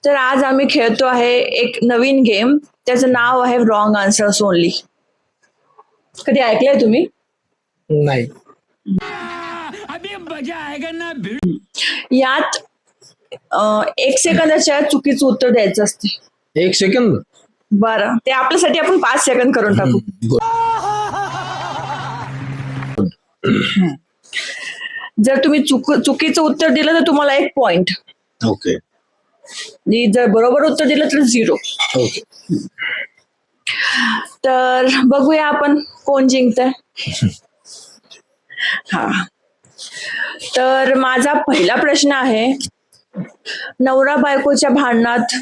तर आज आम्ही खेळतो आहे एक नवीन गेम, त्याचं नाव आहे रॉंग आन्सर्स ओनली. कधी ऐकलंय तुम्ही? नाही. यात 1 सेकंदाच्या चुकीचं उत्तर द्यायचं असते. 1 सेकंद. बरं, ते आपल्यासाठी आपण 5 सेकंद करून टाकू. जर तुम्ही चुकीचं उत्तर दिलं तर तुम्हाला 1 पॉइंट. ओके आणि जर बरोबर उत्तर दिलं तर 0. ओके. तर बघूया आपण कोण जिंकतंय. हा, तर माझा पहिला प्रश्न आहे, नवरा बायकोच्या भांडणात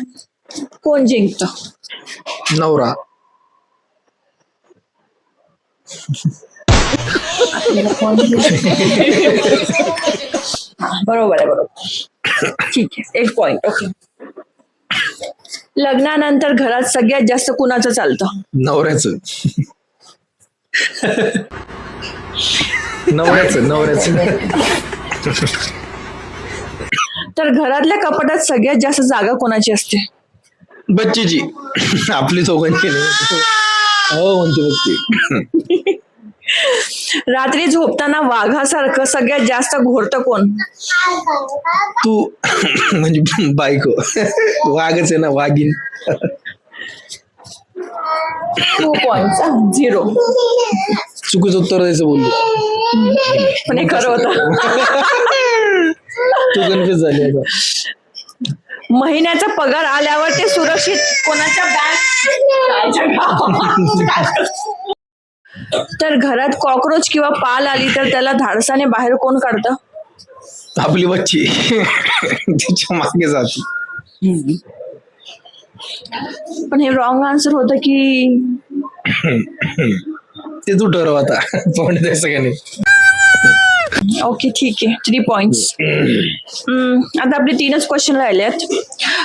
कोण जिंकतं? नवरा. बरोबर आहे, बरोबर. ठीक आहे, 1 पॉइंट. ओके. लग्नानंतर घरात सगळ्यात जास्त कुणाचं चालतं? नवऱ्याचं. नवऱ्याचं. तर घरातल्या कपाटात सगळ्यात जास्त जागा कोणाची असते? बच्चीची. आपली चौघांची नाही. हो म्हणते बघते. रात्री झोपताना वाघासारखं सगळ्यात जास्त घोरतं कोण? तू. म्हणजे बायको. वाघच आहे ना, वाघीन. 2 पॉइंट. 0. चुकीचं उत्तर द्यायचं बोललो. पण हे खरं होतं. तू कन्फ्युज झाली आता. महिन्याचा पगार आल्यावर ते सुरक्षित कोणाच्या तर घरात कॉक्रोच किंवा पाल आली तर त्याला धाडसाने बाहेर कोण काढतं? आपली बच्ची. तिच्या मागे जाते. पण हे रॉंग आन्सर होतं की? ते तू ठरव आता. पॉइंट द्यायचं का नाही. ओके, ठीक आहे. 3 पॉइंट्स. आता आपले 3च क्वेश्चन राहिलेत.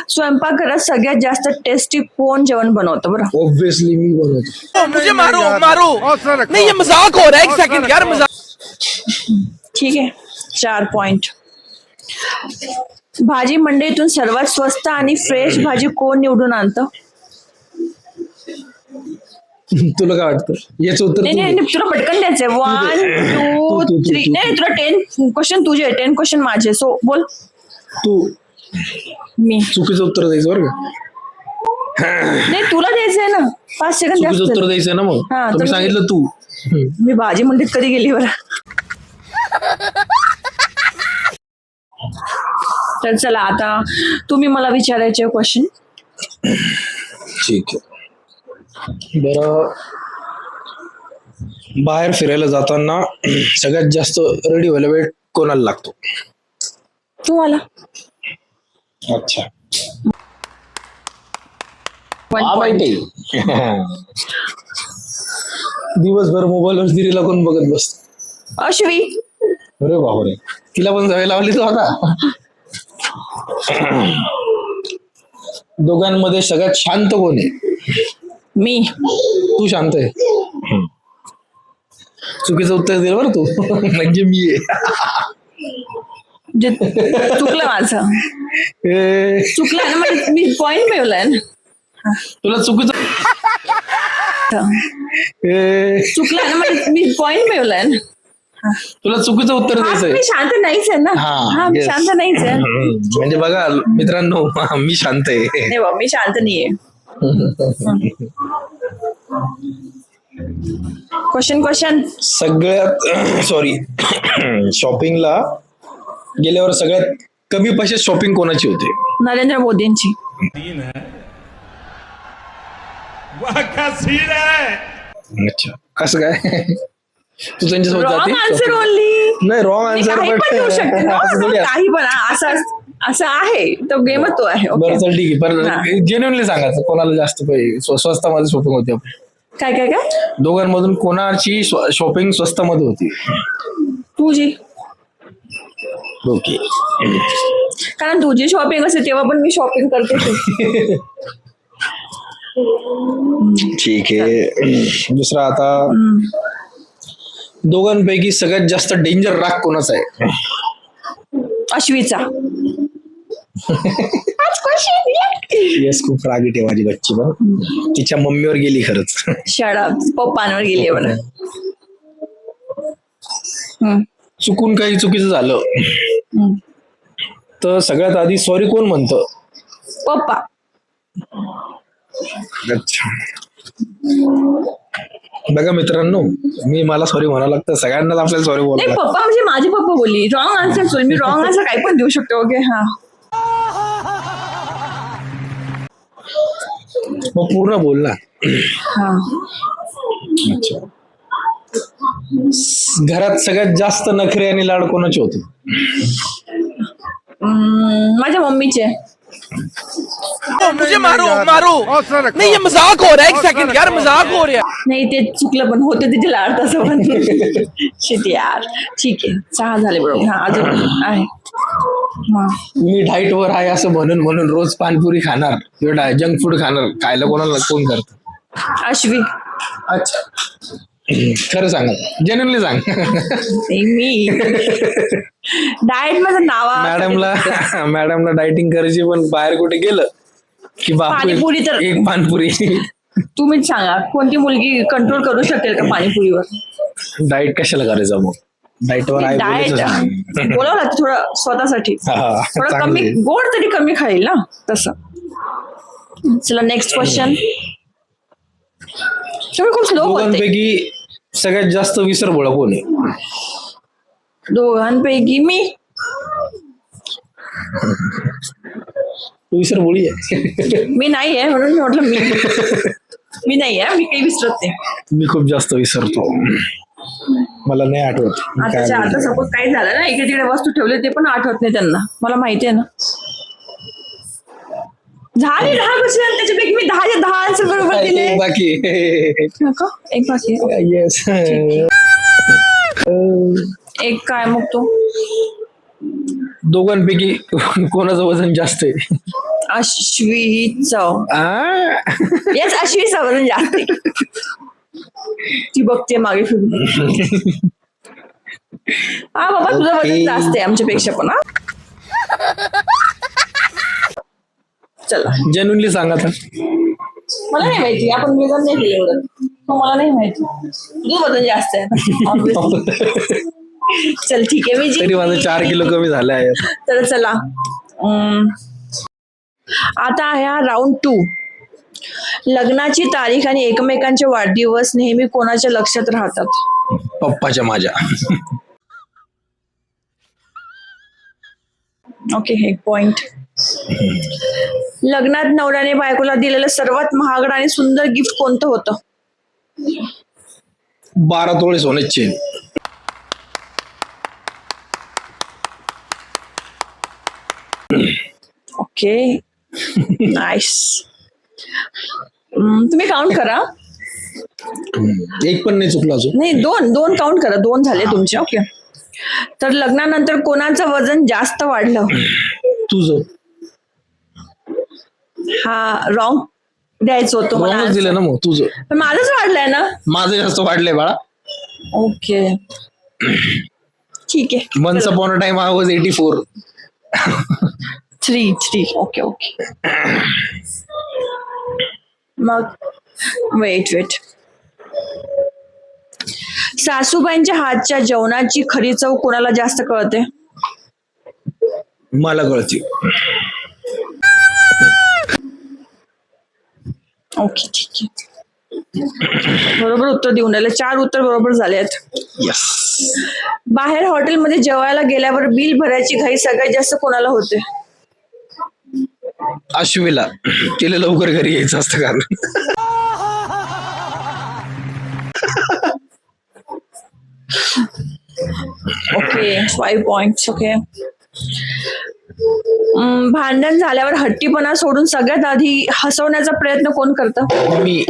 स्वयंपाकघरात सगळ्यात जास्त टेस्टी कोण जेवण बनवतं? बरं, ऑब्विसली मी बनवतो. मुझे मारो नहीं, ये मजाक हो रहा है. 1 सेकंड यार, मजाक. ठीक आहे. 4 पॉइंट. भाजी मंडईतून सर्वात स्वस्त आणि फ्रेश भाजी कोण निवडून आणतं? तुला काय वाटतं? याचं उत्तर नाही तू नाही दे. तुला पटकन द्यायचंय. 1 2 3. नाही, तुला 10 क्वेश्चन तुझे, 10 क्वेश्चन माझे. सो बोल. तू मी. चुकीचं उत्तर द्यायचं बरं का. नाही, तुला द्यायचंय ना. 5 सेकंद चुकीचं जास्त. उत्तर द्यायचं ना. मग हा, तुम्ही तर- सांगितलं तू. मी भाजी मंडईत कधी गेली बरं. तर चला, आता तुम्ही मला विचारायचे क्वेश्चन. ठीक आहे. बरं, बाहेर फिरायला जाताना सगळ्यात जास्त रेडी व्हायला वेळ कोणाला लागतो? तुम्हाला. अच्छा. 1 पॉइंट. दिवसभर मोबाईलवर सिरीला कोण बघत बसत? अश्वी. अरे बापरे, तिला पण सवय लावली तू आता. दोघांमध्ये सगळ्यात शांत कोण आहे? मी. तू शांत आहे. चुकीचं उत्तर दिलं बरं तू. म्हणजे मी आहे. जे चुकलं माझं. चुकलं ना, म्हणजे मी पॉइंट मिळवलाय ना. तुला चुकीचं चुकलं ना, म्हणजे मी पॉइंट मिळवलाय ना. तुला चुकीचं उत्तर द्यायचंय. मी शांत नाहीच आहे ना. हा, मी yes. शांत नाहीच आहे. म्हणजे बघा मित्रांनो, मी शांत आहे. नाही बा, मी शांत नाहीये. क्वेश्चन. सगळ्यात सॉरी शॉपिंगला गेल्यावर सगळ्यात कमी पैशात शॉपिंग कोणाची होते? नरेंद्र मोदींची. अच्छा, कसं काय? तू त्यांच्यासोबत रॉंग जाते? Answer only. नाही, रॉंग आन्सर काही पण देऊ शकते ना. काही पण असं आहे. तो गेमच तो आहे. ओके. बरं चल ठीक आहे. हा. पण जेन्युइनली सांगायचं कोणाला जास्त स्वस्तामध्ये शॉपिंग होती आपली? काय काय काय दोघांमधून कोणाची शॉपिंग स्वस्तामध्ये होती? तुझी. ओके. कारण तुझी शॉपिंग असते तेव्हा पण मी शॉपिंग करते. ठीक आहे. दुसरा आता, दोघांपैकी सगळ्यात जास्त डेंजर राग कोणाचा आहे? अश्वीचा. आज येस, खूप रागीट आहे माझी बच्ची पण. तिच्या मम्मीवर गेली खरंच. शडा पप्पांवर गेली बरं. चुकून काही चुकीचं झालं तर सगळ्यात आधी सॉरी कोण म्हणतं? पप्पा. अच्छा. बघा मित्रांनो, मला सॉरी म्हणावं लागतं, सगळ्यांनाच आपल्याला सॉरी नाही, बोलावं पप्पा म्हणजे माझे पप्पा बोलली. Wrong answer. मी रॉंग आन्सर काही पण देऊ शकतो. ओके. हा, मग पूर्ण बोल ना. हा. अच्छा. घरात सगळ्यात जास्त नखरे आणि लाड कोणाचे होते? माझ्या मम्मीचे. मुझे मारो मारो नहीं, ये मजाक हो रहा है. एक सेकंड यार, मजाक हो रहा है. नाही, ते चुकलं, पण होते तिचे लाड तसं पण. शिट यार. ठीक आहे, 6 झाले बरोबर. हा, अजून आहे. हा. मी डाईट वर आहे असं म्हणून रोज पानपुरी खाणार किंवा जंक फूड खाणार, खायला कोणाला कोण करत? अश्वी. अच्छा. खरं सांगा, जेन्युइनली सांग. नाही, मी डाएट माझं नाव. मॅडमला डायटिंग करायची, पण बाहेर कुठे गेलं की पाणीपुरी तर- एक पानपुरी. तुम्हीच सांगा, कोणती मुलगी कंट्रोल करू शकेल का पाणीपुरीवर? डाएट कशाला करायचं मग? डाएट वर आहे डाएट बोलायचं नाही. बोलावं लागतं थोडं स्वतःसाठी. हा, थोडं चांगलं कमी आहे. गोड तरी कमी खाईल ना तसं. चला नेक्स्ट क्वेश्चन. तुम्ही खूप स्लो होते. दोघांपैकी सगळ्यात जास्त विसरभोळा कोण आहे? दोघांपैकी मी. तू विसरभोळी आहे. मी नाही आहे म्हणून मी म्हटलं मी नाही आहे. मी काही विसरत नाही. मी खूप जास्त विसरतो, मला नाही आठवत मी काय आता बोलतो. सपोज काही झालं ना, इकडे तिकडे वस्तू ठेवले ते पण आठवत नाही त्यांना. मला माहिती आहे ना. झाले 10 क्वेश्चन, त्याच्यापैकी मी 10 आन्सर बरोबर दिले. एक बाकी. का? एक बाकी आहे. येस. एक काय मग तो? दोघांपैकी कोणाचं वजन जास्त आहे? अश्वीचं. आ? येस, अश्वीचं वजन जास्त आहे. ती बघते मागे फिरून. हा बाबा, तुझं वजन जास्त आहे आमच्यापेक्षा पण. हा, चला. जेन्युइनली सांगा तर. मला नाही माहिती, आपण वजन नाही केलं एवढं. मला नाही माहिती. तुझं वजन जास्त आहे obviously. चल ठीक आहे, मी तरी माझं 4 किलो कमी झालं आहे. तर चला, आता आहे हा राऊंड 2. लग्नाची तारीख आणि एकमेकांचे वाढदिवस नेहमी कोणाच्या लक्षात राहतात? पप्पाच्या माझ्या. ओके, हे पॉइंट. लग्नात नवऱ्याने बायकोला दिलेलं सर्वात महागडं आणि सुंदर गिफ्ट कोणतं होतं? 12 तोळे सोन्याची चेन. Okay, nice. तुम्ही काउंट करा. एक पण नाही चुकलं अजून. नाही, दोन काउंट करा. 2 झाले तुमचे. ओके. तर लग्नानंतर कोणाचं वजन जास्त वाढलं? तुझं. हा, रॉंग द्यायचं होतं मला रॉंगच answer. दिलं ना मग तुझं. पण माझंच वाढलंय ना. माझं जास्त वाढलंय बाळा. ओके, ठीक आहे. Once upon a time I was 84. 3. Okay. मग वेट. सासूबाईंच्या हातच्या जेवणाची खरी चव कोणाला जास्त कळते? मला कळते. ओके, ठीक आहे. बरोबर उत्तर देऊन राहिले. 4 उत्तर बरोबर झाले आहेत. यस. बाहेर हॉटेलमध्ये जेवायला गेल्यावर बिल भरायची घाई सगळ्यात जास्त कोणाला होते? अश्विला. तिला लवकर घरी यायचं असतं कारण. Okay, 5 points. ओके. भांडण झाल्यावर हट्टीपणा सोडून सगळ्यात आधी हसवण्याचा प्रयत्न कोण करतं? मी.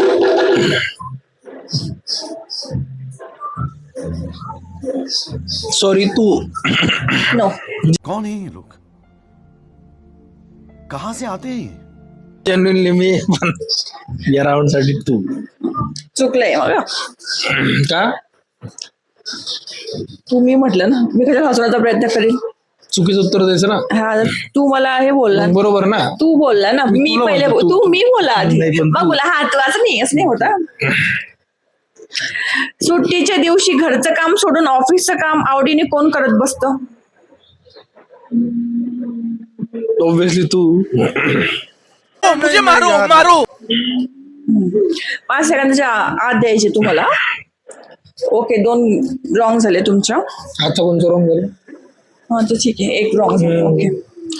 सॉरी तू. नो. कौन है ये लोग? कहां से आते हैं? जेन्युइनली मी पण या राऊंड साठी तू. चुकलंय मग. का? तुम्ही म्हटलं ना, मी कशा हसवण्याचा प्रयत्न करेन? चुकीचं उत्तर द्यायचं ना. हा तू मला हे बोलला, मग बरोबर ना. तू बोलला ना, मी तुला पहिले म्हणतो, तू मी बोला आधी, नाही, पण मग तू- बोला हा तू असं नाही होता. सुट्टीच्या दिवशी घरचं काम सोडून ऑफिसचं काम आवडीने कोण करत बसतं? ऑब्विसली तू. मुझे मारो मारो. 5 सेकंदाच्या आत द्यायचे तुम्हाला. ओके, 2 रॉंग झाले तुमच्या. आता कोणतं रॉंग झालं? हा तर ठीक आहे, 1 रॉंग झालं. ओके.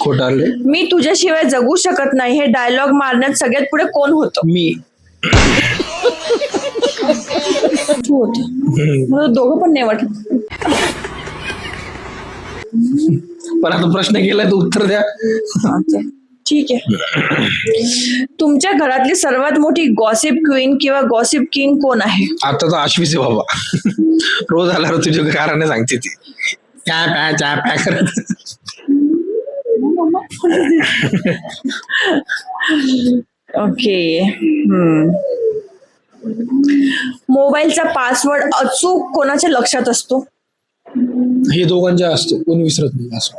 खोटं आले. मी तुझ्याशिवाय जगू शकत नाही हे डायलॉग मारण्यात सगळ्यात पुढे कोण होतं? मी. तू होत. मला दोघं पण नाही वाटत. पण आता प्रश्न केलाय तर उत्तर द्या. हा, चल. ठीक आहे. तुमच्या घरातली सर्वात मोठी गॉसिप क्वीन किंवा गॉसिप किंग कोण आहे? आता तर आश्वीच आहे बाबा. रोज आल्यावर तुझ्या कारण सांगते ती चहा प्या करत. ओके. मोबाईलचा पासवर्ड अचूक कोणाच्या लक्षात असतो? हे दोघांच्या असतो, कोणी विसरत नाही असं.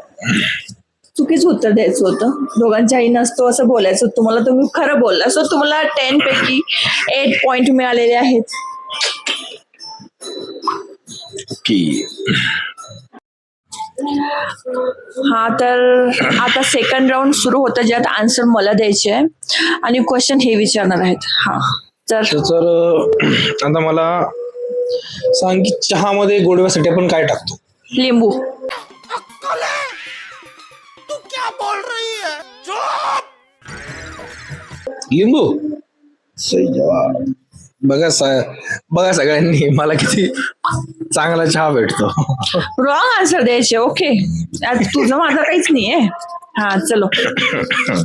चुकीचं उत्तर द्यायचं होतं. दोघांच्याही नसतो असं बोलायचं होतं तुम्हाला. तुम्ही खरं बोलला, सो तुम्हाला 10 पैकी 8 पॉइंट मिळालेले आहेत. हा तर आता सेकंड राऊंड सुरू होतं, ज्यात आन्सर मला द्यायचे आहे आणि क्वेश्चन हे विचारणार आहेत. हा तर तर आता मला सांग की चहामध्ये गोडव्यासाठी आपण काय टाकतो? लिंबू. तू क्या बोल रही है? चुप. लिंबू. सही जवाब. बघा सगळ्यांनी मला किती चांगला चहा भेटतो. रॉंग आन्सर द्यायचे. ओके, आज तुझं माझं काहीच नाहीये. हा चलो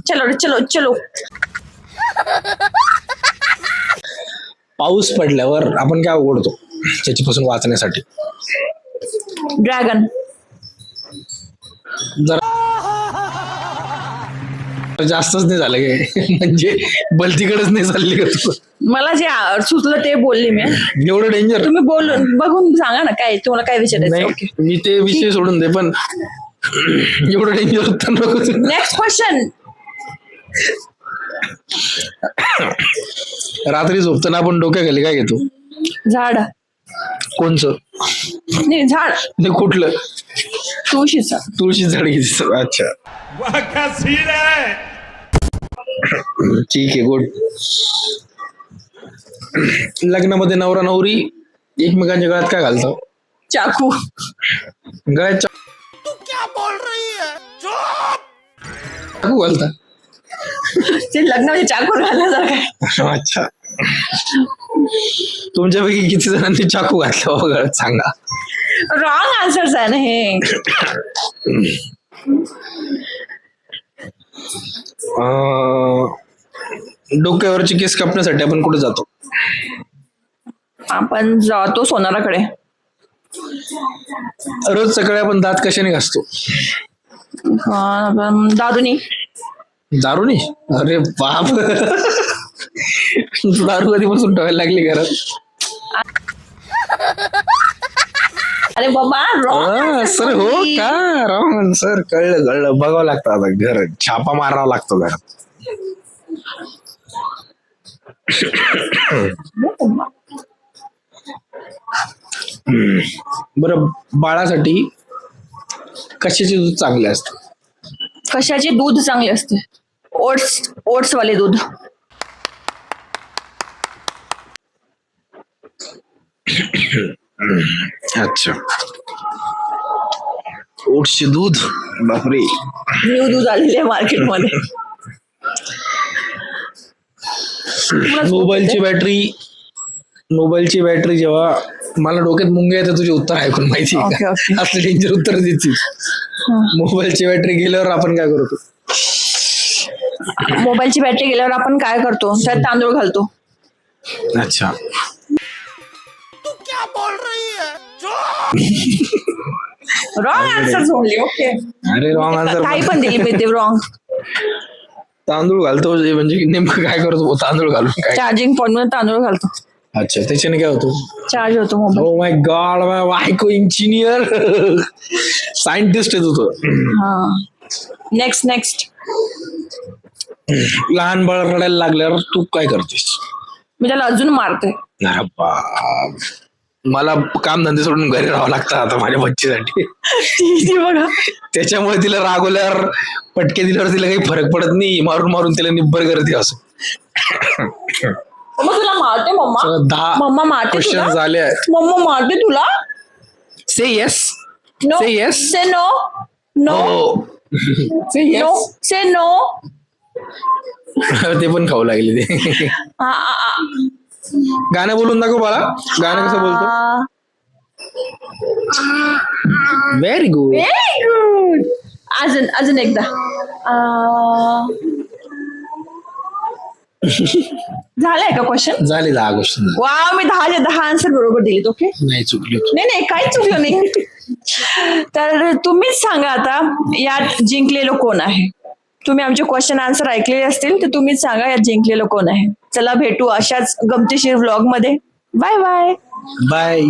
चलो चलो चलो. पाऊस पडल्यावर आपण काय उघडतो त्याच्यापासून वाचण्यासाठी? ड्रॅगन. जरा जास्तच नाही झालं काय? म्हणजे बलतीकडेच नाही चालली का तू? मला जे सुचलं ते बोलले मी. एवढं डेंजर? तुम्ही बोलून बघून सांगा ना काय तुम्हाला काय विचारायचं. ओके, नाही, मी ते विषय सोडून दे, पण एवढं डेंजर उत्तर नको. Next question. रात्री झोपताना आपण डोक्याखाली काय घेतो? झाड. कोणचं? नाही झाड, नाही कुठलं? तुळशीचं. तुळशी झाड घेतो. अच्छा, वाह क्या सीन है. ठीक आहे, गुड. लग्नामध्ये नवरा नवरी एकमेकांच्या गळ्यात काय घालतो? चाकू. गळ्यात तू क्या बोल रही है? चुप. चाकू घालता? ते लग्नामध्ये चाकू घालण्यासारखं आहे. अच्छा, तुमच्यापैकी किती जणांनी चाकू घातला बाबा गळ्यात सांगा? रॉंग आन्सर्स आहे ना हे. डोक्यावरचे केस कापण्यासाठी आपण कुठे जातो? आपण जातो सोनाराकडे. रोज सकाळी आपण दात कशाने घासतो? दारूनी. दारूने? अरे बाप. दारू कधीपासून ठेवायला लागली घरात? अरे बाबा सर हो का? Wrong sir. कळलं बघावं लागतं आता. घर छापा मारावा लागतो घरात. बरं, बाळासाठी कशाचे दूध चांगले असते? कशाचे दूध चांगले असते? ओट्स वाले दूध. अच्छा, ओट्सचे दूध. बापरे, न्यू दूध आलेले आहे मार्केटमध्ये. मोबाईलची बॅटरी जेव्हा मला डोक्यात मुंग्या येतं तुझे उत्तर ऐकून, माहिती आहे का? Okay. असले डेंजर उत्तर देतील. मोबाईलची बॅटरी गेल्यावर आपण काय करतो? मोबाईलची बॅटरी गेल्यावर आपण काय करतो? त्यात तांदूळ घालतो. अच्छा, तू क्या बोल रही है? Wrong answer only. ओके, अरे रॉंग आन्सर. काही पण दिली मी ते रॉंग. तांदूळ घालतो म्हणजे नेमकं काय करतो? तांदूळ घालून काय? चार्जिंग पॉइंट मध्ये तांदूळ घालतो. अच्छा, त्याच्याने काय होतो? चार्ज होतो मोबाईल. ओ माय गॉड, बायको इंजिनियर. सायंटिस्ट आहे तू. हा नेक्स्ट लहान बाळ रडायला लागल्यावर तू काय करतेस? मी त्याला अजून मारते. अरे बाप, मला काम धंदे सोडून घरी राहावं लागतं आता माझ्या बच्चीसाठी. ती बघा त्याच्यामुळे तिला रागवल्यावर पटके दिल्यावर तिला काही फरक पडत नाही, मारून मारून तिला निब्बर करते असं. मम्मा तुला मारते. मम्मा मारते क्वेश्चन तुला. झाले आहेत. मम्मा मारते तुला. Say yes. No Say yes. Say no. No say no yes. Say no. ते पण खाऊ लागले ते. गाणं बोलून दाखव मला. गाणं कसं बोलतो? Very good. Very good. अजून एकदा. झालंय का क्वेश्चन? झाले 10 गोष्टी. वा मी 10 आन्सर बरोबर दिलेत. ओके नाही चुकली. नाही काहीच चुकलं नाही. तर तुम्हीच सांगा आता यात जिंकलेलं कोण आहे. तुम्ही आमचे क्वेश्चन आन्सर ऐकलेले असतील तर तुम्हीच सांगा यात जिंकलेलं कोण आहे. चला भेटू अशाच गमतीशीर व्लॉग मध्ये. Bye bye. बाय.